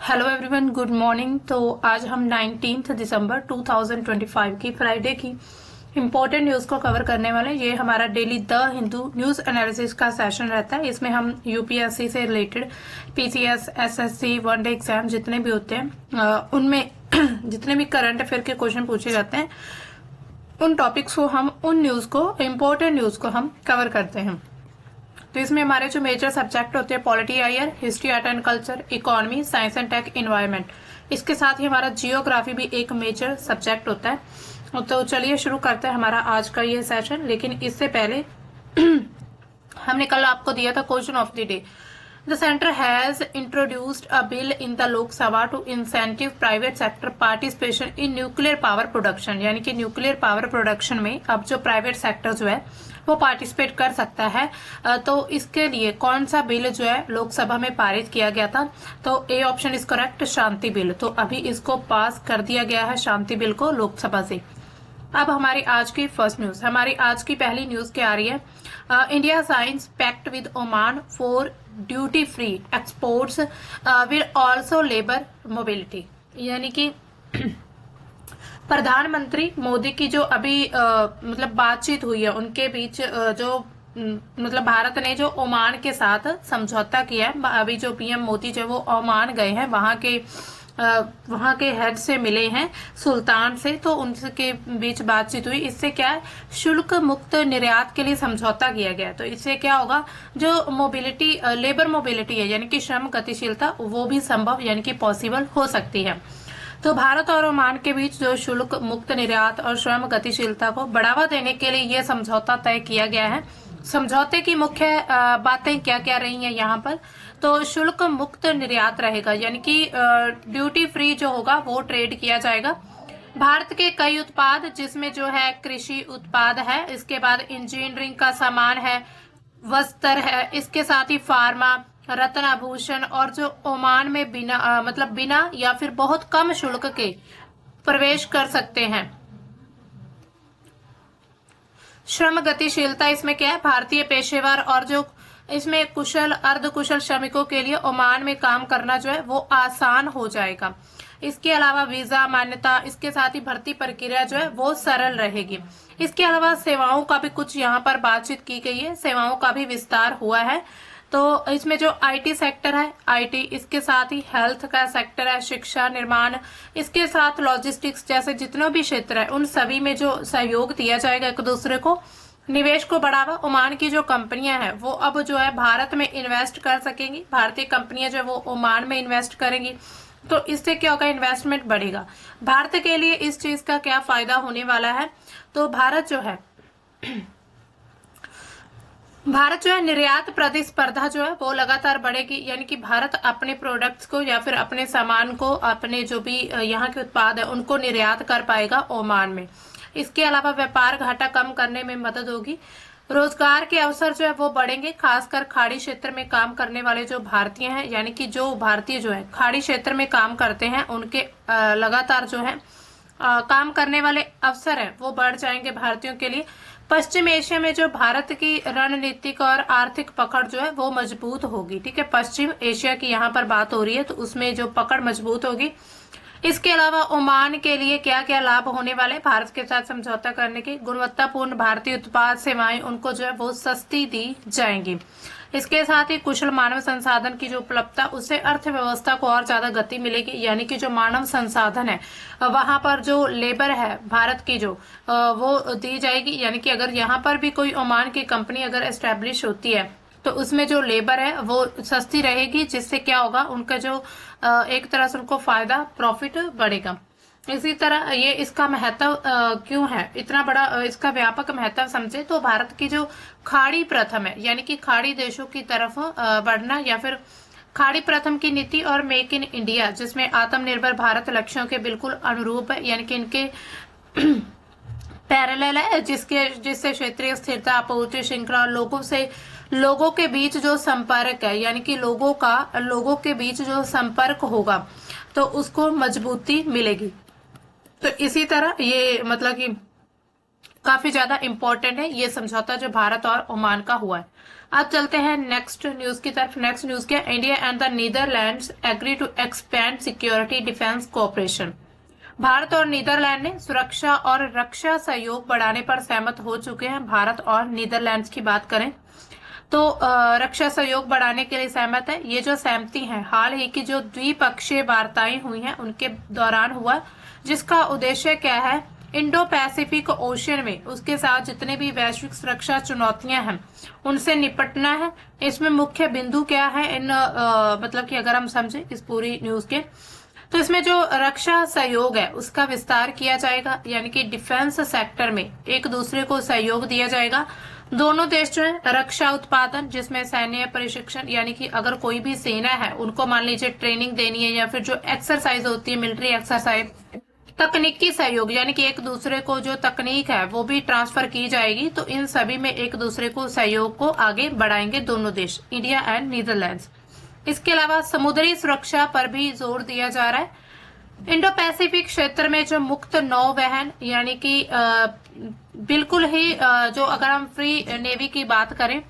Hello everyone, good morning. तो आज हम 19 दिसंबर 2025 की फ्राइडे की इम्पोर्टेंट न्यूज़ को कवर करने वाले हैं। ये हमारा daily the Hindu news analysis का सेशन रहता है। इसमें हम यूपीएससी से related PCS, SSC, one day exam जितने भी होते हैं उनमें जितने भी करंट अफेयर के क्वेश्चन पूछे जाते हैं उन टॉपिक्स को हम इम्पोर्टेंट न्यूज़ को हम कवर करते हैं। तो इसमें हमारे जो मेजर सब्जेक्ट होते हैं polity IR, history, art and culture, economy, science and tech, environment. इसके साथ ही हमारा जियोग्राफी भी एक मेजर सब्जेक्ट होता है। तो चलिए शुरू करते हैं हमारा आज का ये सेशन। लेकिन इससे पहले हमने कल आपको दिया था question of the day. The center has introduced a bill in the Lok Sabha to incentive private sector participation in nuclear power production। यानी कि न्यूक्लियर पावर प्रोडक्शन में अब जो प्राइवेट सेक्टर जो है वो पार्टिसिपेट कर सकता है। तो इसके लिए कौन सा बिल जो है लोकसभा में पारित किया गया था? तो A option is correct, Shanti bill. तो अभी इसको पास कर दिया गया है शांति बिल को लोकसभा से। अब हमारी आज की फर्स्ट न्यूज, हमारी आज की पहली न्यूज क्या आ रही है? India signs pact with Oman for duty free exports will also labour mobility. यानी कि प्रधानमंत्री मोदी की जो अभी मतलब बातचीत हुई है उनके बीच मतलब भारत ने जो ओमान के साथ समझौता किया है। अभी जो पीएम मोदी जो वो ओमान गए हैं, वहां के हेड से मिले हैं, सुल्तान से। तो उनके बीच बातचीत हुई। इससे क्या है, शुल्क मुक्त निर्यात के लिए समझौता किया गया। तो इससे क्या होगा, जो मोबिलिटी लेबर मोबिलिटी है यानी कि श्रम गतिशीलता, वो भी संभव यानी कि पॉसिबल हो सकती है। तो भारत और ओमान के बीच जो शुल्क मुक्त निर्यात और श्रम गतिशीलता को बढ़ावा देने के लिए यह समझौता तय किया गया है। समझौते की मुख्य बातें क्या क्या रही हैं यहाँ पर? तो शुल्क मुक्त निर्यात रहेगा, यानी कि ड्यूटी फ्री जो होगा वो ट्रेड किया जाएगा। भारत के कई उत्पाद जिसमें जो है कृषि उत्पाद है, इसके बाद इंजीनियरिंग का सामान है, वस्त्र है, इसके साथ ही फार्मा, रत्न आभूषण, और जो ओमान में बिना या फिर बहुत कम शुल्क के प्रवेश कर सकते हैं। श्रम गतिशीलता इसमें क्या है, भारतीय पेशेवर और जो इसमें कुशल अर्धकुशल श्रमिकों के लिए ओमान में काम करना जो है वो आसान हो जाएगा। इसके अलावा वीजा मान्यता, इसके साथ ही भर्ती प्रक्रिया जो है वो सरल रहेगी। इसके अलावा सेवाओं का भी कुछ यहाँ पर बातचीत की गई है, सेवाओं का भी विस्तार हुआ है। तो इसमें जो आईटी सेक्टर है, आईटी, इसके साथ ही हेल्थ का सेक्टर है, शिक्षा, निर्माण, इसके साथ लॉजिस्टिक्स जैसे जितने भी क्षेत्र है उन सभी में जो सहयोग दिया जाएगा एक दूसरे को। निवेश को बढ़ावा, ओमान की जो कंपनियां हैं वो अब जो है भारत में इन्वेस्ट कर सकेंगी। भारतीय कंपनियां जो है वो ओमान में इन्वेस्ट करेंगी। तो इससे क्या होगा, इन्वेस्टमेंट बढ़ेगा। भारत के लिए इस चीज का क्या फायदा होने वाला है? तो भारत जो है निर्यात प्रतिस्पर्धा जो है वो लगातार बढ़ेगी। यानी कि भारत अपने प्रोडक्ट्स को या फिर अपने सामान को, अपने जो भी यहाँ के उत्पाद है उनको निर्यात कर पाएगा ओमान में। इसके अलावा व्यापार घाटा कम करने में मदद होगी। रोजगार के अवसर जो है वो बढ़ेंगे, खासकर खाड़ी क्षेत्र में काम करने वाले जो भारतीय हैं, यानी कि जो भारतीय जो है खाड़ी क्षेत्र में काम करते हैं उनके लगातार जो है काम करने वाले अवसर है वो बढ़ जाएंगे भारतीयों के लिए। पश्चिम एशिया में जो भारत की रणनीतिक और आर्थिक पकड़ जो है वो मजबूत होगी। ठीक है, पश्चिम एशिया की यहाँ पर बात हो रही है, तो उसमें जो पकड़ मजबूत होगी। इसके अलावा ओमान के लिए क्या क्या लाभ होने वाले भारत के साथ समझौता करने के? गुणवत्तापूर्ण भारतीय उत्पाद सेवाएं उनको जो है वो सस्ती दी जाएंगी। इसके साथ ही कुशल मानव संसाधन की जो उपलब्धता, उससे अर्थव्यवस्था को और ज्यादा गति मिलेगी। यानी कि जो मानव संसाधन है वहां पर जो लेबर है भारत की जो वो दी जाएगी। यानी कि अगर यहाँ पर भी कोई ओमान की कंपनी अगर एस्टेब्लिश होती है तो उसमें जो लेबर है वो सस्ती रहेगी, जिससे क्या होगा, उनका जो एक तरह से उनको फायदा, प्रॉफिट बढ़ेगा। इसी तरह ये इसका महत्व क्यों है इतना बड़ा, इसका व्यापक महत्व समझे तो भारत की जो खाड़ी प्रथम है यानी कि खाड़ी देशों की तरफ बढ़ना, या फिर खाड़ी प्रथम की नीति और मेक इन इंडिया जिसमें आत्मनिर्भर भारत लक्ष्यों के बिल्कुल अनुरूप है, यानी कि इनके पैरेलल है, जिससे क्षेत्रीय स्थिरता, आपूर्ति श्रृंखला, लोगों के बीच जो संपर्क है, यानी कि लोगों के बीच जो संपर्क होगा तो उसको मजबूती मिलेगी। तो इसी तरह ये मतलब कि काफी ज्यादा इम्पोर्टेंट है ये समझौता जो भारत और ओमान का हुआ है। अब चलते हैं नेक्स्ट न्यूज की तरफ। नेक्स्ट न्यूज क्या, India and the Netherlands agree to expand security defence cooperation. Bharat और नीदरलैंड ने सुरक्षा और रक्षा सहयोग बढ़ाने पर सहमत हो चुके हैं। भारत और नीदरलैंड्स की बात करें तो रक्षा सहयोग बढ़ाने के लिए सहमत है। ये जो सहमति है हाल ही की जो द्विपक्षीय वार्ताएं हुई हैं उनके दौरान हुआ, जिसका उद्देश्य क्या है, इंडो पैसिफिक ओशियन में उसके साथ जितने भी वैश्विक सुरक्षा चुनौतियां हैं उनसे निपटना है। इसमें मुख्य बिंदु क्या है इन मतलब कि अगर हम समझे इस पूरी न्यूज के, तो इसमें जो रक्षा सहयोग है उसका विस्तार किया जाएगा, यानी कि डिफेंस सेक्टर में एक दूसरे को सहयोग दिया जाएगा। दोनों देश जो है रक्षा उत्पादन, जिसमें सैन्य प्रशिक्षण, यानी कि अगर कोई भी सेना है उनको मान लीजिए ट्रेनिंग देनी है, या फिर जो एक्सरसाइज होती है मिलिट्री एक्सरसाइज, तकनीकी सहयोग यानी कि एक दूसरे को जो तकनीक है वो भी ट्रांसफर की जाएगी। तो इन सभी में एक दूसरे को सहयोग को आगे बढ़ाएंगे दोनों देश, इंडिया एंड नीदरलैंड्स। इसके अलावा समुद्री सुरक्षा पर भी जोर दिया जा रहा है। इंडो पैसिफिक क्षेत्र में जो मुक्त नौवहन, यानी कि बिल्कुल ही जो अगर हम फ्री नेवी की बात करें,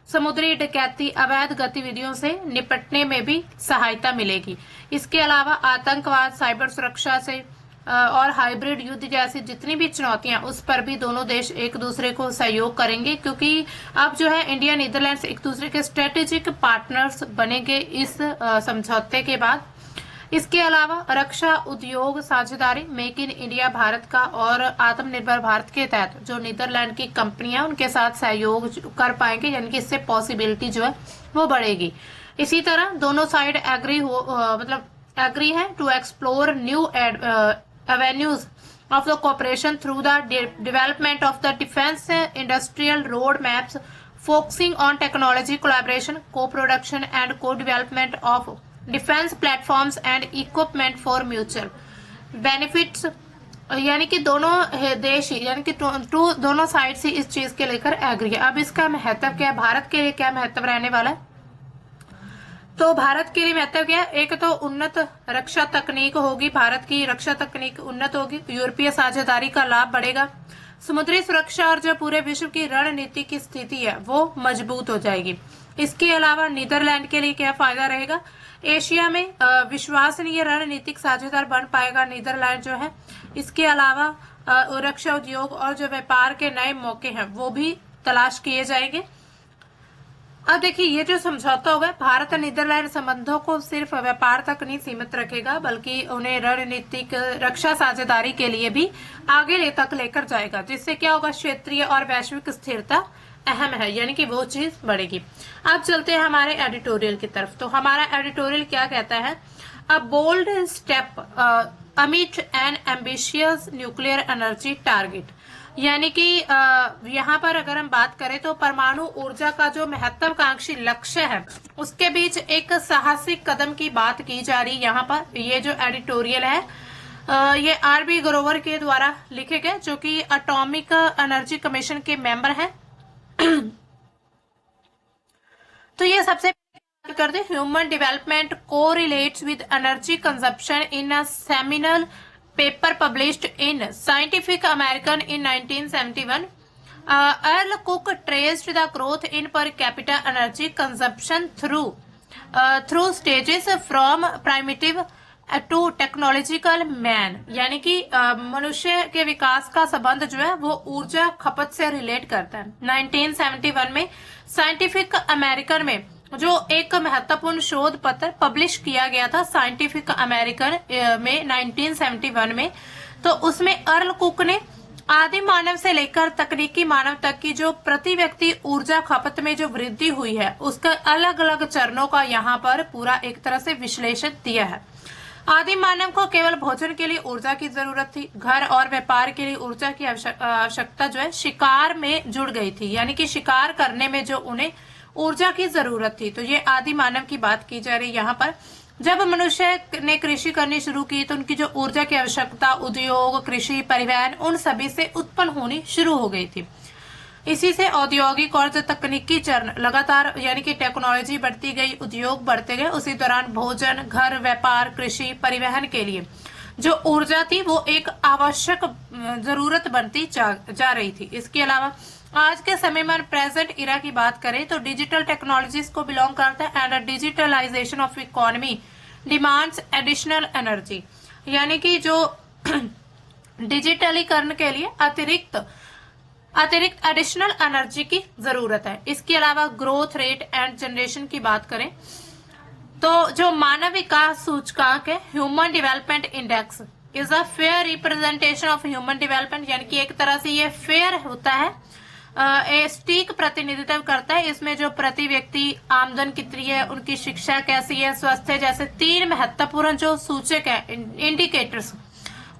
समुद्री डकैती अवैध गतिविधियों से निपटने में भी सहायता मिलेगी। इसके अलावा आतंकवाद, साइबर सुरक्षा से और हाइब्रिड युद्ध जैसी जितनी भी चुनौतियां, उस पर भी दोनों देश एक दूसरे को सहयोग करेंगे, क्योंकि अब जो है इंडिया नीदरलैंड्स एक दूसरे के स्ट्रेटेजिक पार्टनर्स बनेंगे इस समझौते के बाद। इसके अलावा रक्षा उद्योग साझेदारी, मेक इन इंडिया भारत का और आत्मनिर्भर भारत के तहत जो नीदरलैंड की कंपनियां उनके साथ सहयोग कर पाएंगे, यानी कि इससे पॉसिबिलिटी जो है वो बढ़ेगी। इसी तरह दोनों साइड एग्री है to explore new avenues of the cooperation through the development of the defense industrial roadmaps, focusing on technology collaboration, co-production and co-development of defense platforms and equipment for mutual benefits। यानी कि दोनों देश यानी कि दोनों side से इस चीज के लेकर एग्री है। अब इसका महत्व क्या है, भारत के लिए क्या महत्व रहने वाला है, तो भारत के लिए महत्व क्या है, एक तो उन्नत रक्षा तकनीक होगी, भारत की रक्षा तकनीक उन्नत होगी, यूरोपीय साझेदारी का लाभ बढ़ेगा, समुद्री सुरक्षा और जो पूरे विश्व की रणनीति की स्थिति है वो मजबूत हो जाएगी। इसके अलावा नीदरलैंड के लिए क्या फायदा रहेगा, एशिया में विश्वसनीय रणनीतिक साझेदार बन पाएगा नीदरलैंड जो है। इसके अलावा रक्षा उद्योग और जो व्यापार के नए मौके हैं वो भी तलाश किए जाएंगे। अब देखिए ये जो समझौता होगा भारत और नीदरलैंड संबंधों को सिर्फ व्यापार तक नहीं सीमित रखेगा, बल्कि उन्हें रणनीतिक रक्षा साझेदारी के लिए भी आगे तक लेकर जाएगा, जिससे क्या होगा, क्षेत्रीय और वैश्विक स्थिरता अहम है, यानी कि वो चीज बढ़ेगी। अब चलते हैं हमारे एडिटोरियल की तरफ। तो हमारा एडिटोरियल क्या कहता है, अ बोल्ड स्टेप अमिट N ambitious nuclear energy target, यानी कि यहाँ पर अगर हम बात करें तो परमाणु ऊर्जा का जो महत्वाकांक्षी लक्ष्य है उसके बीच एक साहसिक कदम की बात की जा रही है। यहाँ पर ये जो एडिटोरियल है ये आरबी ग्रोवर के द्वारा लिखे गए, जो कि एटॉमिक एनर्जी कमीशन के मेंबर हैं। तो ये सबसे करते ह्यूमन डेवलपमेंट को relates with energy consumption in a seminal paper published in Scientific American in 1971. Earl Cook traced the growth in per capita energy consumption through stages from primitive to technological man, यानी कि मनुष्य के विकास का संबंध जो है वो ऊर्जा खपत से रिलेट करता है। 1971 में साइंटिफिक अमेरिकन में जो एक महत्वपूर्ण शोध पत्र पब्लिश किया गया था साइंटिफिक अमेरिकन में 1971 में, तो उसमें अर्ल कुक ने आदिम मानव से लेकर तकनीकी मानव तक की जो प्रति व्यक्ति ऊर्जा खपत में जो वृद्धि हुई है उसका अलग अलग चरणों का यहाँ पर पूरा एक तरह से विश्लेषण दिया है। आदिम मानव को केवल भोजन के लिए ऊर्जा की जरूरत थी, घर और व्यापार के लिए ऊर्जा की आवश्यकता जो है शिकार में जुड़ गई थी, यानी कि शिकार करने में जो उन्हें ऊर्जा की जरूरत थी। तो ये आदि मानव की बात की जा रही है यहाँ पर। जब मनुष्य ने कृषि करनी शुरू की तो उनकी जो ऊर्जा की आवश्यकता उद्योग, कृषि, परिवहन उन सभी से उत्पन्न होनी शुरू हो गई थी। इसी से औद्योगिक और जो तकनीकी चरण लगातार यानी कि टेक्नोलॉजी बढ़ती गई, उद्योग बढ़ते गए, उसी दौरान भोजन, घर, व्यापार, कृषि, परिवहन के लिए जो ऊर्जा थी वो एक आवश्यक जरूरत बनती जा रही थी। इसके अलावा आज के समय में प्रेजेंट इरा की बात करें तो डिजिटल टेक्नोलॉजीज को बिलोंग करता है and digitalization of economy demands additional energy, यानी कि जो डिजिटलीकरण के लिए अतिरिक्त एडिशनल एनर्जी की जरूरत है। इसके अलावा ग्रोथ रेट एंड जनरेशन की बात करें तो जो मानव विकास सूचकांक है human development index is a fair representation of human development, यानी कि एक तरह से ये फेयर होता है, सटीक प्रतिनिधित्व करता है। इसमें जो प्रति व्यक्ति आमदन कितनी है, उनकी शिक्षा कैसी है, स्वास्थ्य जैसे 3 महत्वपूर्ण जो सूचक है इंडिकेटर्स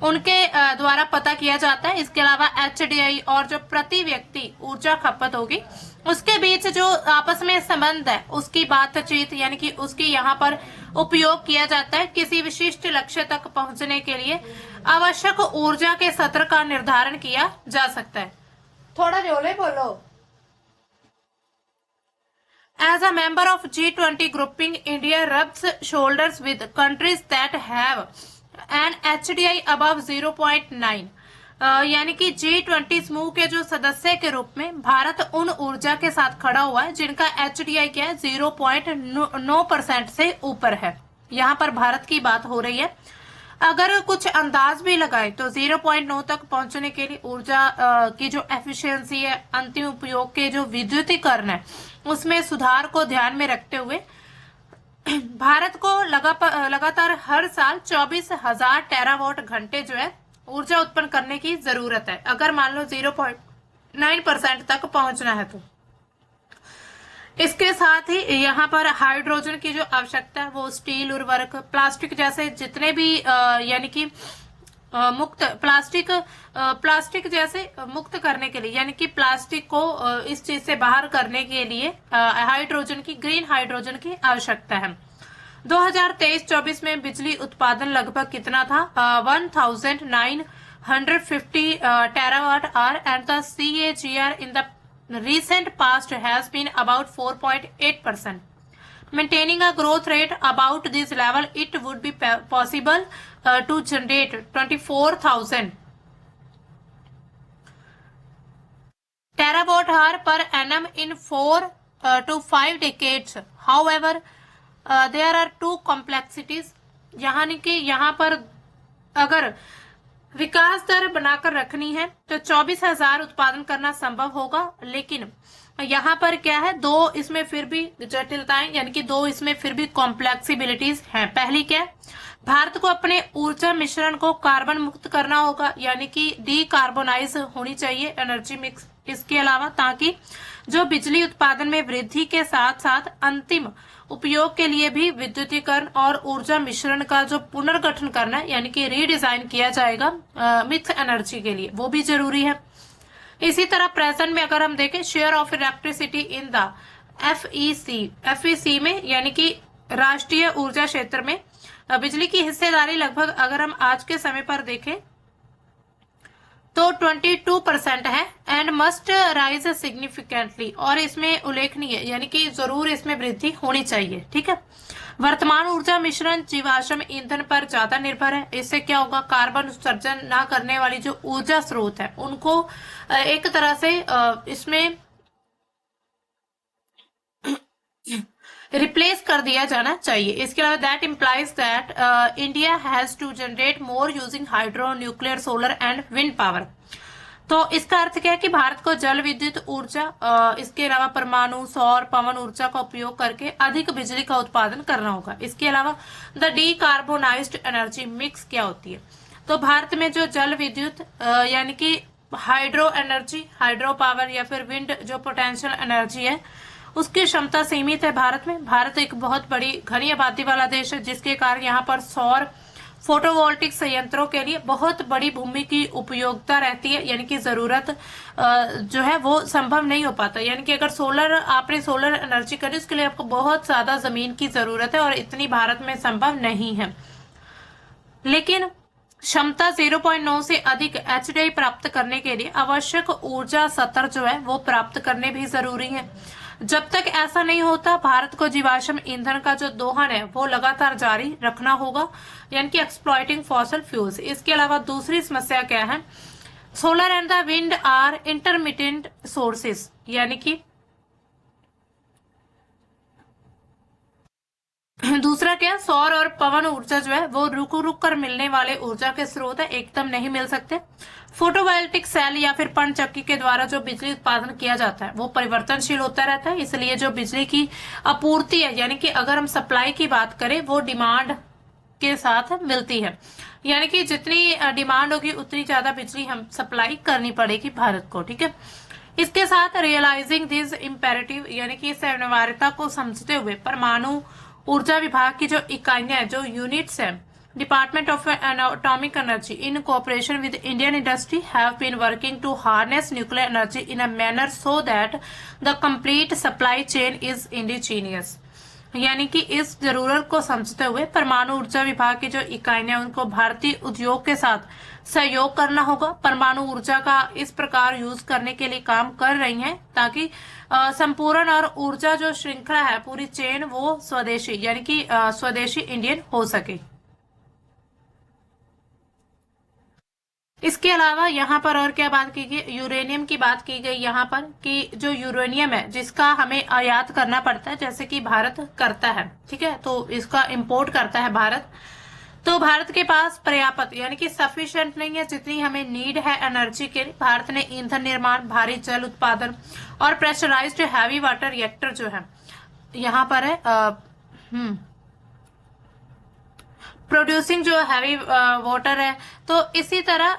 उनके द्वारा पता किया जाता है। इसके अलावा एचडीआई और जो प्रति व्यक्ति ऊर्जा खपत होगी उसके बीच जो आपस में संबंध है उसकी बातचीत, यानी कि उसकी यहाँ पर उपयोग किया जाता है किसी विशिष्ट लक्ष्य तक पहुंचने के लिए आवश्यक ऊर्जा के स्तर का निर्धारण किया जा सकता है। थोड़ा जोले बोलो। As a member of G20 grouping, India rubs shoulders with countries that have an HDI above 0.9, यानी कि G20 समूह के जो सदस्य के रूप में भारत उन ऊर्जा के साथ खड़ा हुआ है जिनका HDI क्या है 0.9% से ऊपर है। यहाँ पर भारत की बात हो रही है। अगर कुछ अंदाज भी लगाए तो 0.9 तक पहुंचने के लिए ऊर्जा की जो एफिशिएंसी है, अंतिम उपयोग के जो विद्युतीकरण है उसमें सुधार को ध्यान में रखते हुए भारत को लगातार हर साल 24,000 टेरावाट घंटे जो है ऊर्जा उत्पन्न करने की जरूरत है, अगर मान लो 0.9% तक पहुंचना है तो। इसके साथ ही यहाँ पर हाइड्रोजन की जो आवश्यकता है वो स्टील उर्वरक, प्लास्टिक जैसे जितने भी यानी कि मुक्त प्लास्टिक जैसे मुक्त करने के लिए, यानी कि प्लास्टिक को इस चीज से बाहर करने के लिए ग्रीन हाइड्रोजन की आवश्यकता है। 2023-24 में बिजली उत्पादन लगभग कितना था 1950 terawatt hour and the CAGR in the recent past has been about 4.8%. Maintaining a growth rate about this level, it would be possible to generate 24,000 terawatt hour per annum in 4 to 5 decades. However, there are two complexities. यानी कि यहाँ पर अगर विकास दर बनाकर रखनी है तो 24,000 उत्पादन करना संभव होगा, लेकिन यहाँ पर क्या है दो इसमें फिर भी जटिलताएं, यानी कि दो इसमें फिर भी कॉम्प्लेक्सिबिलिटीज हैं। पहली क्या है, भारत को अपने ऊर्जा मिश्रण को कार्बन मुक्त करना होगा, यानी कि डीकार्बोनाइज होनी चाहिए एनर्जी मिक्स। इसके अलावा ताकि जो बिजली उत्पादन में वृद्धि के साथ साथ अंतिम उपयोग के लिए भी विद्युतीकरण और ऊर्जा मिश्रण का जो पुनर्गठन करना है, यानी कि रीडिजाइन किया जाएगा मिक्स एनर्जी के लिए, वो भी जरूरी है। इसी तरह प्रेजेंट में अगर हम देखें share of electricity in the FEC में, यानी कि राष्ट्रीय ऊर्जा क्षेत्र में बिजली की हिस्सेदारी लगभग अगर हम आज के समय पर देखें तो 22% है एंड मस्ट राइज सिग्निफिकेंटली, और इसमें उल्लेखनीय यानी कि जरूर इसमें वृद्धि होनी चाहिए। ठीक है, वर्तमान ऊर्जा मिश्रण जीवाश्म ईंधन पर ज्यादा निर्भर है। इससे क्या होगा, कार्बन उत्सर्जन ना करने वाली जो ऊर्जा स्रोत है उनको एक तरह से इसमें रिप्लेस कर दिया जाना चाहिए। इसके अलावा that implies that India has to generate more using hydro, nuclear, solar and wind power. तो इसका अर्थ क्या है कि भारत को जल विद्युत ऊर्जा इसके अलावा परमाणु, सौर, पवन ऊर्जा का उपयोग करके अधिक बिजली का उत्पादन करना होगा। इसके अलावा द डीकार्बोनाइज्ड एनर्जी मिक्स क्या होती है, तो भारत में जो जल विद्युत यानी कि हाइड्रो एनर्जी, हाइड्रो पावर या फिर विंड जो पोटेंशियल एनर्जी है उसकी क्षमता सीमित है भारत में। भारत एक बहुत बड़ी घनी आबादी वाला देश है जिसके कारण यहाँ पर सौर फोटोवोल्टिक संयंत्रों के लिए बहुत बड़ी भूमि की उपयोगिता रहती है, यानी कि जरूरत जो है वो संभव नहीं हो पाता। यानी कि अगर आपने सोलर एनर्जी करी उसके लिए आपको बहुत ज्यादा जमीन की जरूरत है और इतनी भारत में संभव नहीं है। लेकिन क्षमता 0.9 से अधिक HDI प्राप्त करने के लिए आवश्यक ऊर्जा स्तर जो है वो प्राप्त करने भी जरूरी है। जब तक ऐसा नहीं होता भारत को जीवाश्म ईंधन का जो दोहन है वो लगातार जारी रखना होगा, यानी कि एक्सप्लॉइटिंग फॉसिल फ्यूल्स। इसके अलावा दूसरी समस्या क्या है, solar and the wind are intermittent sources, यानी कि दूसरा क्या, सौर और पवन ऊर्जा जो है वो रुक रुक कर मिलने वाले ऊर्जा के स्रोत है, एकदम नहीं मिल सकते। फोटोवोल्टिक सेल या फिर पनचक्की के द्वारा जो बिजली उत्पादन किया जाता है वो परिवर्तनशील होता रहता है, इसलिए जो बिजली की आपूर्ति है, यानी कि अगर हम सप्लाई की बात करें, वो डिमांड के साथ मिलती है, यानी कि जितनी डिमांड होगी उतनी ज्यादा बिजली हम सप्लाई करनी पड़ेगी भारत को, ठीक है। इसके साथ रियलाइजिंग दिस इम्पेरेटिव, यानी कि इस अनिवार्यता को समझते हुए परमाणु ऊर्जा विभाग की जो इकाइयां, जो यूनिट्स है, department of atomic energy in cooperation with Indian industry have been working to harness nuclear energy in a manner so that the complete supply chain is indigenous, यानी कि इस जरूरत को समझते हुए परमाणु ऊर्जा विभाग की जो इकाइयां, उनको भारतीय उद्योग के साथ सहयोग करना होगा। परमाणु ऊर्जा का इस प्रकार यूज करने के लिए काम कर रही हैं ताकि संपूर्ण और ऊर्जा जो श्रृंखला है, पूरी चेन, वो स्वदेशी, यानी कि स्वदेशी इंडियन हो सके। इसके अलावा यहाँ पर और क्या बात की गई, यूरेनियम की बात की गई यहाँ पर, कि जो यूरेनियम है जिसका हमें आयात करना पड़ता है, जैसे कि भारत करता है, ठीक है, तो इसका इंपोर्ट करता है भारत, तो भारत के पास पर्याप्त, यानी कि सफिशिएंट नहीं है जितनी हमें नीड है एनर्जी के लिए। भारत ने ईंधन निर्माण, भारी जल उत्पादन और प्रेशराइज्ड हैवी वाटर रिएक्टर जो है यहाँ पर है, प्रोड्यूसिंग जो हैवी वाटर है, तो इसी तरह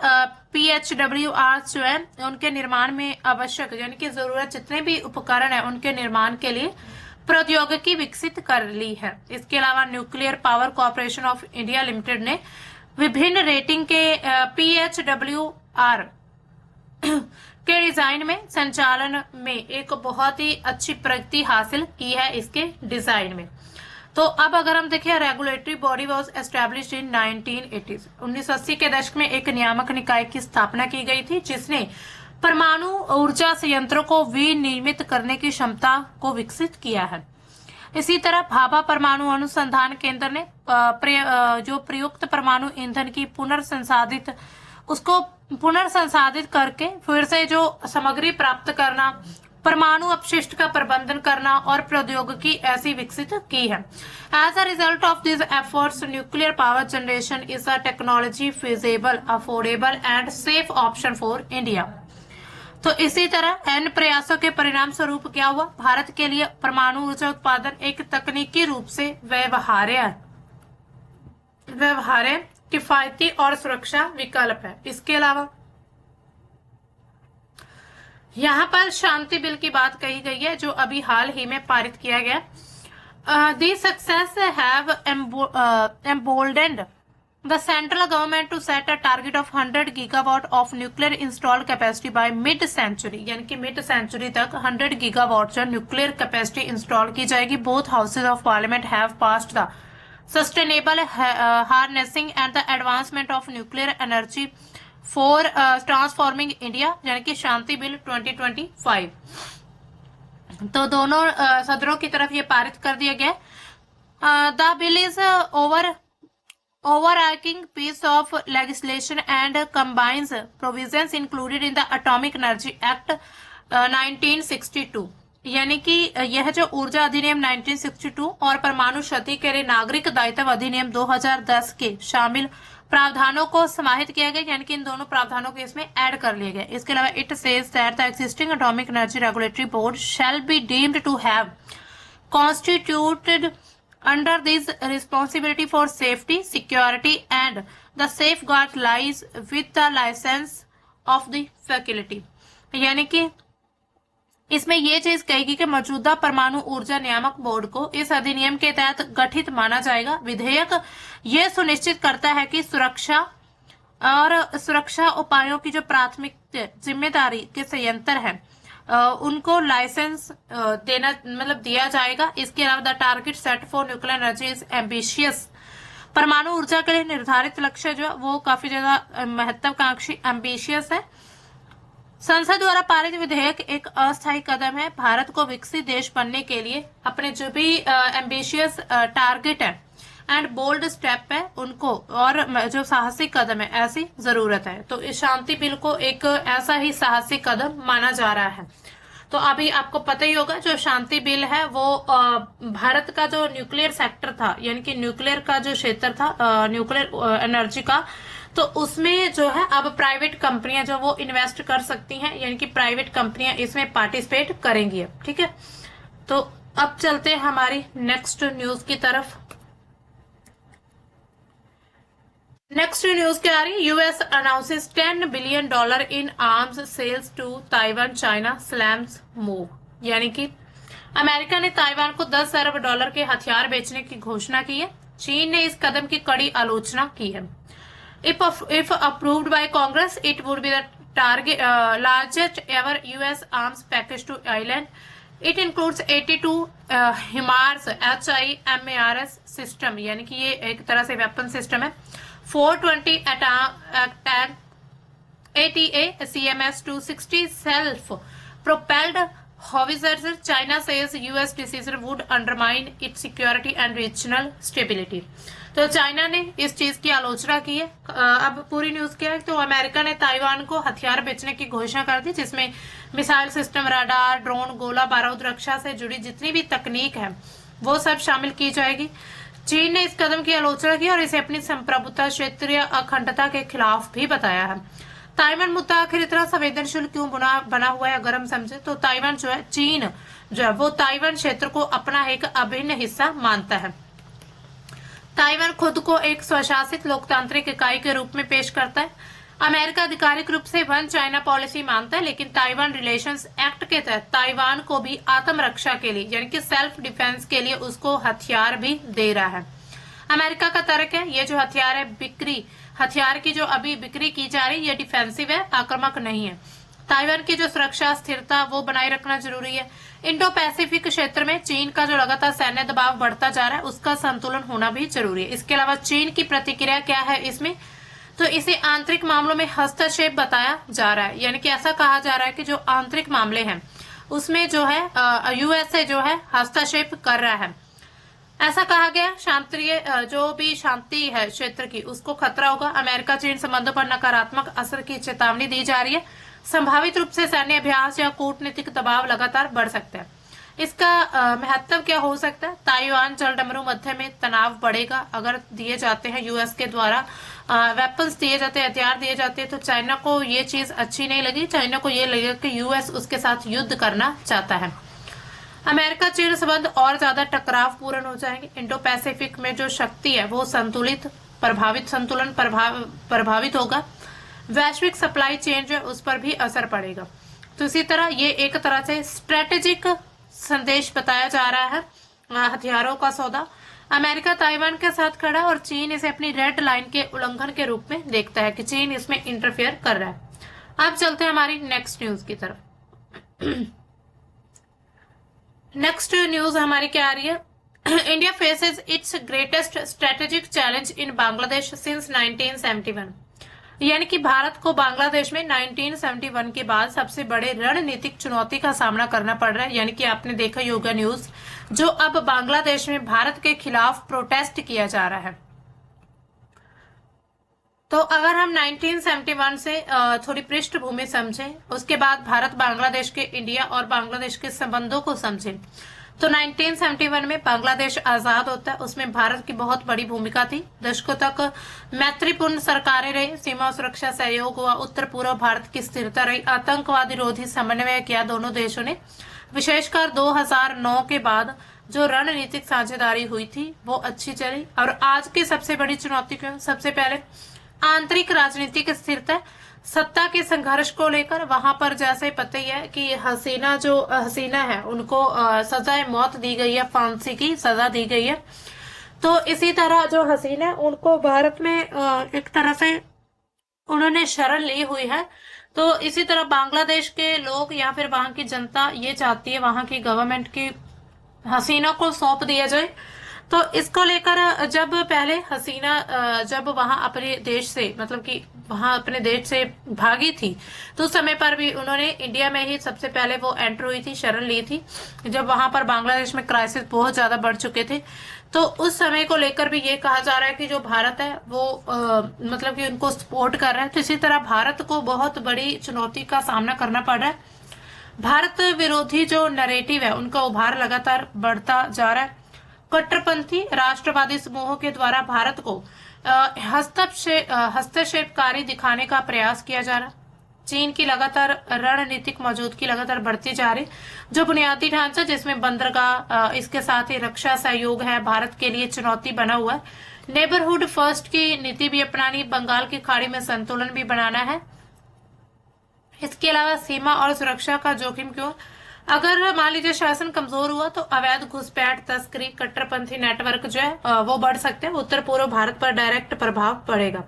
PHWRs जो है उनके निर्माण में आवश्यक, यानी कि जरूरत जितने भी उपकरण है उनके निर्माण के लिए प्रौद्योगिकी विकसित कर ली है। इसके अलावा nuclear power corporation of India limited ने विभिन्न रेटिंग के PHWR के डिजाइन में, संचालन में एक बहुत ही अच्छी प्रगति हासिल की है इसके डिजाइन में। तो अब अगर हम देखें, regulatory body was established in 1980s, 1980 के दशक में एक नियामक निकाय की स्थापना की गई थी जिसने परमाणु ऊर्जा संयंत्रों को विनिर्मित करने की क्षमता को विकसित किया है। इसी तरह भाभा परमाणु अनुसंधान केंद्र ने जो प्रयुक्त परमाणु ईंधन की पुनर्संसाधित करके फिर से जो सामग्री प्राप्त करना, परमाणु अपशिष्ट का प्रबंधन करना और प्रौद्योगिकी ऐसी विकसित की है। As a result of this efforts, nuclear power generation is a technology feasible, affordable and safe option for India. तो इसी तरह इन प्रयासों के परिणाम स्वरूप क्या हुआ, भारत के लिए परमाणु ऊर्जा उत्पादन एक तकनीकी रूप से व्यवहार्य, किफायती और सुरक्षा विकल्प है। इसके अलावा यहाँ पर शांति बिल की बात कही गई है जो अभी हाल ही में पारित किया गया। The success have emboldened the central government to set a target of 100 gigawatt of nuclear installed capacity by mid century, यानी कि मिड सेंचुरी तक 100 गीगावाट जो न्यूक्लियर कैपेसिटी इंस्टॉल की जाएगी। Both houses of parliament have passed the sustainable harnessing and the advancement of nuclear energy for transforming India, यानी कि शांति bill 2025। तो दोनों सदनों की तरफ ये पारित कर दिया गया। The bill is overarching piece of legislation and combines provisions included in the Atomic Energy Act 1962, यानी कि यह जो ऊर्जा अधिनियम 1962 और परमाणु क्षति के लिए नागरिक दायित्व अधिनियम 2010 के शामिल प्रावधानों को समाहित किया गया, यानी कि इन दोनों प्रावधानों को इसमें ऐड कर लिया गया। इसके अलावा it says that the existing atomic energy regulatory board shall be deemed to have constituted under this responsibility for safety, security and the safeguard lies with the license of the faculty, यानी कि इसमें ये चीज कहेगी कि मौजूदा परमाणु ऊर्जा नियामक बोर्ड को इस अधिनियम के तहत गठित माना जाएगा। विधेयक ये सुनिश्चित करता है कि सुरक्षा उपायों की जो प्राथमिक जिम्मेदारी के संयंत्र है उनको लाइसेंस देना, मतलब दिया जाएगा। इसके अलावा the target set for nuclear energy is ambitious, परमाणु ऊर्जा के लिए निर्धारित लक्ष्य जो है वो काफी ज्यादा महत्वाकांक्षी एम्बिशियस है। संसद द्वारा पारित विधेयक एक अस्थायी कदम है भारत को विकसित देश बनने के लिए अपने जो भी एम्बिशियस टारगेट है एंड बोल्ड स्टेप है उनको, और जो साहसिक कदम है ऐसी जरूरत है। तो इस शांति बिल को एक ऐसा ही साहसिक कदम माना जा रहा है। तो अभी आपको पता ही होगा जो शांति बिल है वो भारत का जो न्यूक्लियर सेक्टर था, यानी कि न्यूक्लियर का जो क्षेत्र था, न्यूक्लियर एनर्जी का, तो उसमें जो है अब प्राइवेट कंपनियां जो वो इन्वेस्ट कर सकती हैं, यानी कि प्राइवेट कंपनियां इसमें पार्टिसिपेट करेंगी। ठीक है, तो अब चलते हैं हमारी नेक्स्ट न्यूज की तरफ। नेक्स्ट न्यूज क्या आ रही है? US announces $10 billion in arms sales to Taiwan, China slams move. यानी कि अमेरिका ने ताइवान को $10 अरब के हथियार बेचने की घोषणा की है। चीन ने इस कदम की कड़ी आलोचना की है। If approved by Congress, it would be the largest ever U.S. arms package to island. It includes 82 HIMARS HIMARS system, यानी कि ये एक तरह से वेपन सिस्टम है। 420 attack ATA CMS 260 self-propelled howitzers. China says U.S. decision would undermine its security and regional stability. तो China ने इस चीज की आलोचना की है। अब पूरी न्यूज क्या है? तो अमेरिका ने ताइवान को हथियार बेचने की घोषणा कर दी, जिसमें मिसाइल सिस्टम, रडार, ड्रोन, गोला बारूद, रक्षा से जुड़ी जितनी भी तकनीक है वो सब शामिल की जाएगी। चीन ने इस कदम की आलोचना की और इसे अपनी संप्रभुता, क्षेत्रीय अखंडता के खिलाफ भी बताया है। ताइवान मुद्दा आखिर इतना संवेदनशील क्यों बना हुआ है? अगर हम समझे तो ताइवान जो है, चीन जो है वो ताइवान क्षेत्र को अपना एक अभिन्न हिस्सा मानता है। ताइवान खुद को एक स्वशासित लोकतांत्रिक इकाई के रूप में पेश करता है। अमेरिका आधिकारिक रूप से वन चाइना पॉलिसी मानता है, लेकिन ताइवान रिलेशंस एक्ट के तहत ताइवान को भी आत्मरक्षा के लिए, यानी कि सेल्फ डिफेंस के लिए उसको हथियार भी दे रहा है। अमेरिका का तर्क है ये जो हथियार है, हथियार की जो अभी बिक्री की जा रही है ये डिफेंसिव है, आक्रामक नहीं है। ताइवान की जो सुरक्षा, स्थिरता वो बनाए रखना जरूरी है। इंडो पैसिफिक क्षेत्र में चीन का जो लगातार सैन्य दबाव बढ़ता जा रहा है उसका संतुलन होना भी जरूरी है। इसके अलावा चीन की प्रतिक्रिया क्या है इसमें? तो इसे आंतरिक मामलों में हस्तक्षेप बताया जा रहा है, यानी कि ऐसा कहा जा रहा है कि जो आंतरिक मामले हैं उसमें जो है यूएसए जो है हस्तक्षेप कर रहा है। ऐसा कहा गया शांतिय जो भी शांति है क्षेत्र की उसको खतरा होगा। अमेरिका चीन संबंधों पर नकारात्मक असर की चेतावनी दी जा रही है। संभावित रूप से सैन्य अभ्यास या कूटनीतिक दबाव लगातार बढ़ सकता है। इसका महत्व क्या हो सकता है? ताइवान जलडमरू मध्य में तनाव बढ़ेगा अगर दिए जाते हैं, यूएस के द्वारा वेपन्स दिए जाते हैं, हथियार दिए जाते हैं, तो चाइना को ये चीज अच्छी नहीं लगी। चाइना को ये लगेगा कि यूएस उसके साथ युद्ध करना चाहता है। अमेरिका चीन संबंध और ज्यादा टकराव पूर्ण हो जाएंगे। इंडो पैसिफिक में जो शक्ति है वो संतुलन प्रभावित होगा। वैश्विक सप्लाई चेन जो है उस पर भी असर पड़ेगा। तो इसी तरह ये एक तरह से स्ट्रेटेजिक संदेश बताया जा रहा है। हथियारों का सौदा अमेरिका ताइवान के साथ खड़ा है और चीन इसे अपनी रेड लाइन के उल्लंघन के रूप में देखता है कि चीन इसमें इंटरफेयर कर रहा है। अब चलते हैं हमारी नेक्स्ट न्यूज की तरफ। नेक्स्ट न्यूज हमारी क्या आ रही है? India faces it's greatest strategic challenge in Bangladesh since 1971। यानी कि भारत को बांग्लादेश में 1971 के बाद सबसे बड़े रणनीतिक चुनौती का सामना करना पड़ रहा है। यानी कि आपने देखा योगा न्यूज, जो अब बांग्लादेश में भारत के खिलाफ प्रोटेस्ट किया जा रहा है। तो अगर हम 1971 से थोड़ी पृष्ठभूमि समझें, उसके बाद भारत बांग्लादेश के इंडिया और बांग्लादेश के संबंधों को समझें, तो 1971 में बांग्लादेश आजाद होता है। उसमें भारत की बहुत बड़ी भूमिका थी। दशकों तक मैत्रीपूर्ण सरकारें रही, सीमा सुरक्षा सहयोग हुआ, उत्तर पूर्व भारत की स्थिरता रही, आतंकवाद विरोधी समन्वय किया दोनों देशों ने। विशेषकर 2009 के बाद जो रणनीतिक साझेदारी हुई थी वो अच्छी चली। और आज की सबसे बड़ी चुनौती क्यों? सबसे पहले आंतरिक राजनीतिक स्थिरता, सत्ता के संघर्ष को लेकर। वहां पर जैसे पता ही है कि हसीना है उनको सजाए मौत दी गई है, फांसी की सजा दी गई है। तो इसी तरह जो हसीना है उनको भारत में एक तरह से उन्होंने शरण ली हुई है। तो इसी तरह बांग्लादेश के लोग या फिर वहां की जनता ये चाहती है वहां की गवर्नमेंट की हसीना को सौंप दिया जाए। तो इसको लेकर जब पहले हसीना जब वहां अपने देश से, मतलब कि वहां अपने देश से भागी थी, तो उस समय पर भी उन्होंने इंडिया में ही सबसे पहले वो एंटर हुई थी, शरण ली थी, जब वहां पर बांग्लादेश में क्राइसिस बहुत ज्यादा बढ़ चुके थे। तो उस समय को लेकर भी ये कहा जा रहा है कि जो भारत है वो मतलब कि उनको सपोर्ट कर रहा है। तो इसी तरह भारत को बहुत बड़ी चुनौती का सामना करना पड़ रहा है। भारत विरोधी जो नैरेटिव है उनका उभार लगातार बढ़ता जा रहा है। कट्टरपंथी राष्ट्रवादी समूहों के द्वारा भारत को हस्तक्षेपकारी दिखाने का प्रयास किया जा रहा है। चीन की लगातार रणनीतिक मौजूदगी लगातार बढ़ती जा रही। जो बुनियादी ढांचा जिसमें बंदरगाह, इसके साथ ही रक्षा सहयोग है, भारत के लिए चुनौती बना हुआ है। नेबरहुड फर्स्ट की नीति भी अपनानी, बंगाल की खाड़ी में संतुलन भी बनाना है। इसके अलावा सीमा और सुरक्षा का जोखिम क्यों? अगर मान लीजिए शासन कमजोर हुआ तो अवैध घुसपैठ, तस्करी, कट्टरपंथी नेटवर्क जो है वो बढ़ सकते हैं। उत्तर पूर्व भारत पर डायरेक्ट प्रभाव पड़ेगा।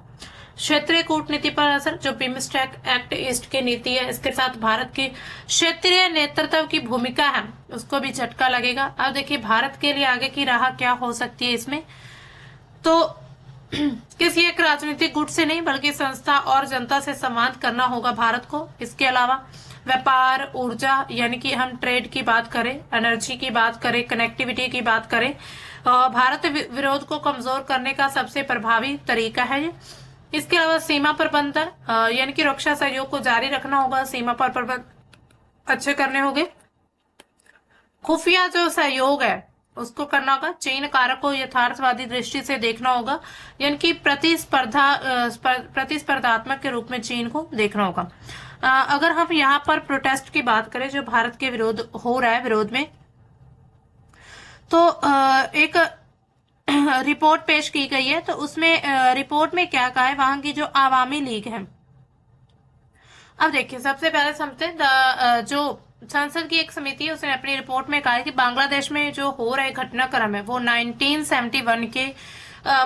क्षेत्रीय कूटनीति पर असर, जो बिम्स्टेक एक्ट ईस्ट की नीति है, इसके साथ भारत की क्षेत्रीय नेतृत्व की भूमिका है, उसको भी झटका लगेगा। अब देखिए भारत के लिए आगे की राह क्या हो सकती है इसमें। तो किसी एक राजनीतिक गुट से नहीं बल्कि संस्था और जनता से संवाद करना होगा भारत को। इसके अलावा व्यापार, ऊर्जा, यानी कि हम ट्रेड की बात करें, एनर्जी की बात करें, कनेक्टिविटी की बात करें, भारत विरोध को कमजोर करने का सबसे प्रभावी तरीका है ये। इसके अलावा सीमा प्रबंधन, यानी कि रक्षा सहयोग को जारी रखना होगा, सीमा पर प्रबंध अच्छे करने होंगे। खुफिया जो सहयोग है उसको करना होगा। चीन कारक को यथार्थवादी दृष्टि से देखना होगा, यानी कि प्रतिस्पर्धात्मक के रूप में चीन को देखना होगा। अगर हम यहाँ पर प्रोटेस्ट की बात करें जो भारत के विरोध हो रहा है, विरोध में, तो एक रिपोर्ट पेश की गई है। तो उसमें रिपोर्ट में क्या कहा है, वहां की जो आवामी लीग है। अब देखिए सबसे पहले समझते हैं जो संसद की एक समिति है उसने अपनी रिपोर्ट में कहा है कि बांग्लादेश में जो हो रहे घटनाक्रम है वो 1971 के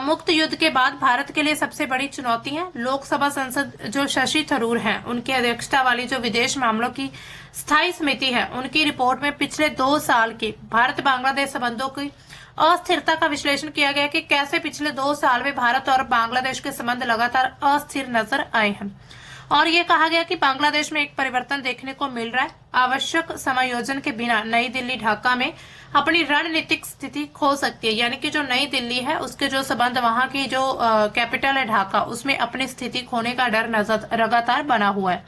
मुक्त युद्ध के बाद भारत के लिए सबसे बड़ी चुनौती है। लोकसभा संसद जो शशि थरूर हैं उनकी अध्यक्षता वाली जो विदेश मामलों की स्थायी समिति है, उनकी रिपोर्ट में पिछले 2 साल के भारत बांग्लादेश संबंधों की अस्थिरता का विश्लेषण किया गया कि कैसे पिछले 2 साल में भारत और बांग्लादेश के संबंध लगातार अस्थिर नजर आए हैं। और ये कहा गया कि बांग्लादेश में एक परिवर्तन देखने को मिल रहा है। आवश्यक समायोजन के बिना नई दिल्ली ढाका में अपनी रणनीतिक स्थिति खो सकती है, यानी कि जो नई दिल्ली है उसके जो संबंध वहां की जो कैपिटल है ढाका, उसमें अपनी स्थिति खोने का डर लगातार बना हुआ है।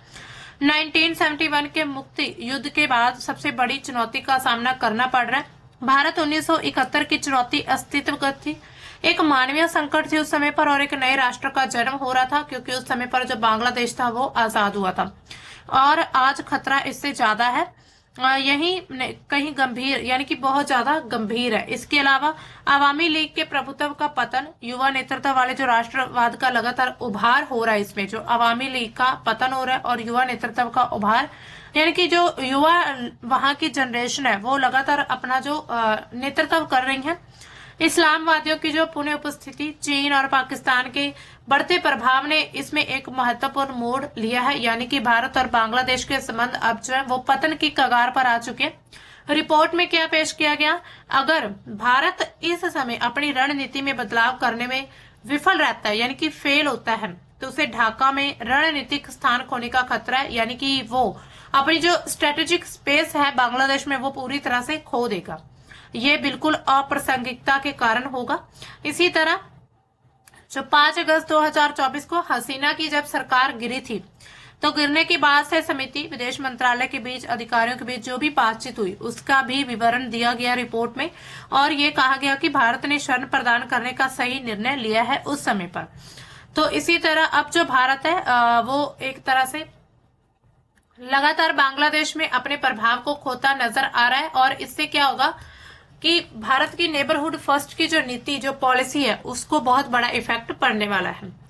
1971 के मुक्ति युद्ध के बाद सबसे बड़ी चुनौती का सामना करना पड़ रहा है। भारत 1971 की चुनौती अस्तित्वगत थी, एक मानवीय संकट थी उस समय पर, और एक नए राष्ट्र का जन्म हो रहा था क्योंकि उस समय पर जो बांग्लादेश था वो आजाद हुआ था। और आज खतरा इससे ज्यादा है, यही कहीं गंभीर, यानी कि बहुत ज्यादा गंभीर है। इसके अलावा आवामी लीग के प्रभुत्व का पतन, युवा नेतृत्व वाले जो राष्ट्रवाद का लगातार उभार हो रहा है, इसमें जो आवामी लीग का पतन हो रहा है और युवा नेतृत्व का उभार, यानी कि जो युवा वहां की जनरेशन है वो लगातार अपना जो नेतृत्व कर रही है। इस्लामवादियों की जो पुनः उपस्थिति, चीन और पाकिस्तान के बढ़ते प्रभाव ने इसमें एक महत्वपूर्ण मोड़ लिया है, यानी कि भारत और बांग्लादेश के संबंध अब जो है वो पतन की कगार पर आ चुके हैं। रिपोर्ट में क्या पेश किया गया, अगर भारत इस समय अपनी रणनीति में बदलाव करने में विफल रहता है, यानी कि फेल होता है, तो उसे ढाका में रणनीतिक स्थान खोने का खतरा है, यानी कि वो अपनी जो स्ट्रेटेजिक स्पेस है बांग्लादेश में वो पूरी तरह से खो देगा। ये बिल्कुल अप्रासंगिकता के कारण होगा। इसी तरह जो 5 अगस्त 2024 को हसीना की जब सरकार गिरी थी, तो गिरने के बाद से समिति, विदेश मंत्रालय के बीच, अधिकारियों के बीच जो भी बातचीत हुई उसका भी विवरण दिया गया रिपोर्ट में, और ये कहा गया कि भारत ने शरण प्रदान करने का सही निर्णय लिया है उस समय पर। तो इसी तरह अब जो भारत है वो एक तरह से लगातार बांग्लादेश में अपने प्रभाव को खोता नजर आ रहा है, और इससे क्या होगा कि भारत की नेबरहुड फर्स्ट की जो नीति, जो पॉलिसी है, उसको बहुत बड़ा इफेक्ट पड़ने वाला है।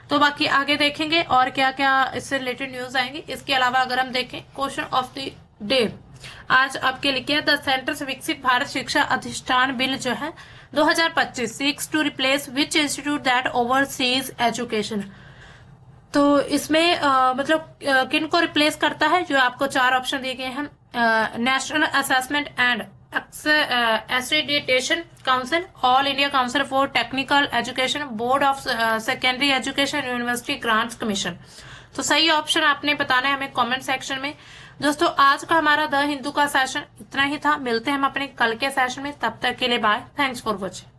तो बाकी आगे देखेंगे और क्या क्या इससे रिलेटेड न्यूज आएंगी। इसके अलावा अगर हम देखें क्वेश्चन ऑफ द डे आज आपके लिखे द सेंटर से विकसित भारत शिक्षा अधिष्ठान बिल जो है 2025 seeks to replace which institute that overseas education. तो इसमें मतलब किन को रिप्लेस करता है, जो आपको 4 ऑप्शन दिए गए हैं, national assessment and accreditation council, all India council for technical education, board of secondary education, university grants commission. तो सही ऑप्शन आपने बताना है हमें कमेंट सेक्शन में। दोस्तों आज का हमारा द हिंदू का सेशन इतना ही था, मिलते हैं हम अपने कल के सेशन में, तब तक के लिए बाय, थैंक्स फॉर वॉचिंग।